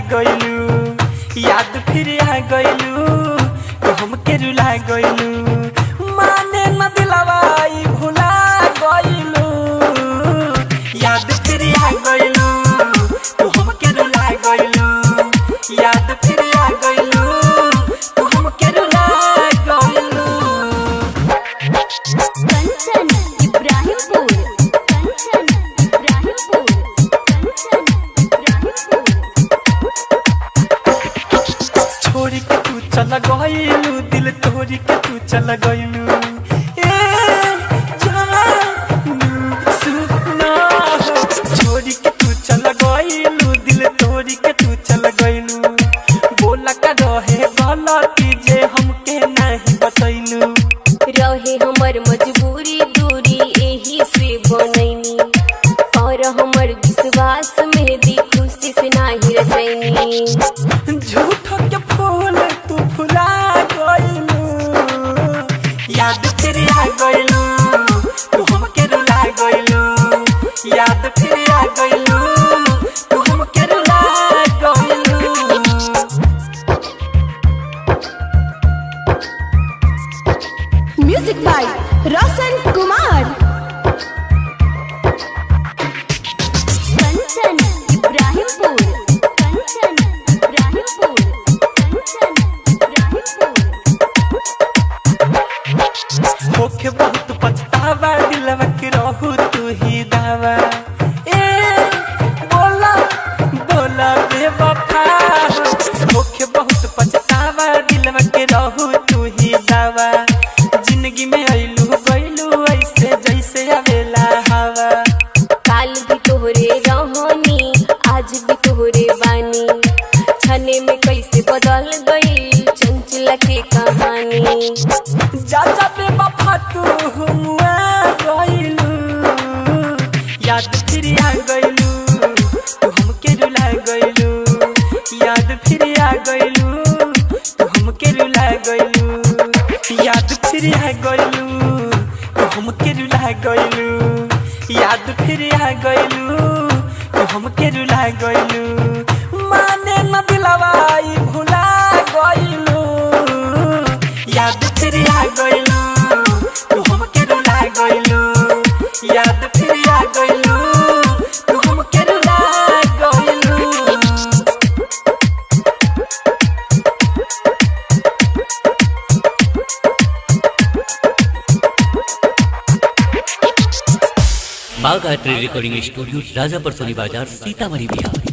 गइलू, याद फिर आ गइलू, तो हमके रुला गइलू, माने न दिलवा ई भुला गइलू, याद फिर आ गइलू, तो हमके रुला गइलू, याद फिर आ गइलू, तो हमके रुला गइलू। कंचन इब्राहिमपुर, कंचन इब्राहिमपुर, कंचन इब्राहिमपुर। छोड़ के तू चल गइलू, दिल तोड़ के तू चल गइलू, ए जानू सुना हो। छोड़ के तू चल गइलू, दिल तोड़ के तू चल गइलू, बोला का रहे गलती जे हमके नहीं बतैलू, रहे हमर मजबूरी दूरी एही से बनैनी, और हमर विश्वास में दी खुशी से नाही रचैनी। झूठ के फूल तू फुला गइलू, याद फिर आ गइलू, तू हमके रुला गइलू, याद फिर आ गइलू, तू हमके रुला गइलू। Music by Roshan Kumar. कंचन इब्राहिमपुर, कंचन इब्राहिमपुर, कंचन इब्राहिमपुर। होके बहुत पछतावा, दिलवा के रहू तू ही दावा, ए बोला बोला बेवफा हो। होके बहुत पछतावा, दिलवा के रहू तू ही दावा, जिंदगी में अइलू गइलू ऐसे जैसे आवेला हवा, काल भी तोहरे रहनी, आज भी तोहरे बानी, छने में कैसे बदल गई चंचला के कहानी। जा जा बेवफा तू हुआ गइलू, याद फिर आ गइलू, तू हमके रुला गइलू, याद फिर आ गइलू, तू हमके रुला गइलू, याद फिर आ गइलू, तू हमके रुला गइलू, याद फिर आ गइलू, तू हमके रुला गइलू, माने न दिलवा ई भुला गइलू, याद फिर आ गइलू, तू हमके रुला गइलू, याद फिर आ गइलू, तू हमके रुला गइलू। बाघ आर्ट रिकॉर्डिंग स्टूडियो, राजापुर सोनी बाजार, सीतामढ़ी बिहार।